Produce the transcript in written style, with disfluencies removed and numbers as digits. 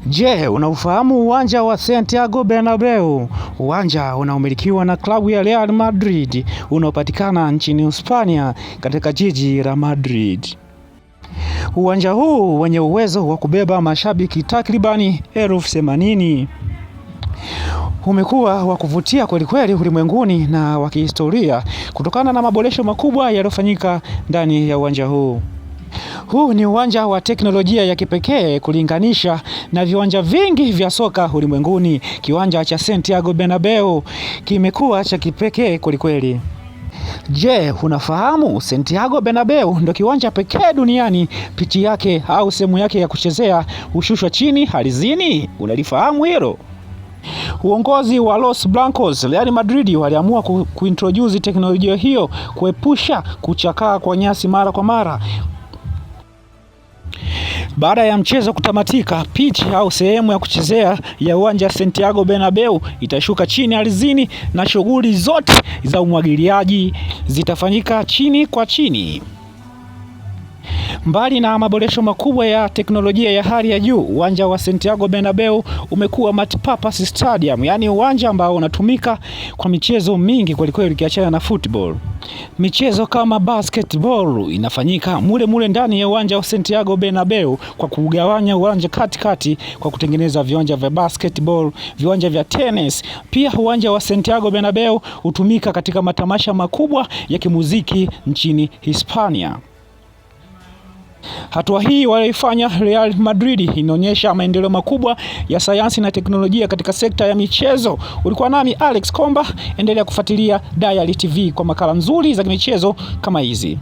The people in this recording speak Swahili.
Je, unaufahamu uwanja wa Santiago Bernabeu? Uwanja unaomilikiwa na klabu ya Real Madrid, unaopatikana nchini Hispania katika jiji la Madrid. Uwanja huu wenye uwezo wa kubeba mashabiki takribani 80,000 umekuwa wa kuvutia kweli ulimwenguni na wa kihistoria kutokana na maboresho makubwa yaliyofanyika ndani ya uwanja huu. Huu ni uwanja wa teknolojia ya kipekee kulinganisha na viwanja vingi vya soka ulimwenguni. Kiwanja cha Santiago Bernabeu kimekuwa cha kipekee kweli. Je, unafahamu Santiago Bernabeu ndio kiwanja pekee duniani pichi yake au sehemu yake ya kuchezea hushushwa chini ardhini? Unalifahamu hilo? Uongozi wa Los Blancos Real Madrid waliamua kuintroduce teknolojia hiyo kuepusha kuchakaa kwa nyasi mara kwa mara. Baada ya mchezo kutamatika, pitch au sehemu ya kuchezea ya uwanja Santiago Bernabeu itashuka chini ardhini na shughuli zote za umwagiliaji zitafanyika chini kwa chini. Mbali na maboresho makubwa ya teknolojia ya hali ya juu, uwanja wa Santiago Bernabeu umekuwa multipurpose stadium, yani uwanja ambao unatumika kwa michezo mingi kweli ukiachana na football. Michezo kama basketball inafanyika mule ndani ya uwanja wa Santiago Bernabeu kwa kugawanya uwanja katikati kwa kutengeneza viwanja vya basketball, viwanja vya tennis. Pia uwanja wa Santiago Bernabeu hutumika katika matamasha makubwa ya kimuziki nchini Hispania. Hatua hii walioifanya Real Madrid inaonyesha maendeleo makubwa ya sayansi na teknolojia katika sekta ya michezo. Ulikuwa nami Alex Komba, endelea kufuatilia Dial TV kwa makala nzuri za michezo kama hizi.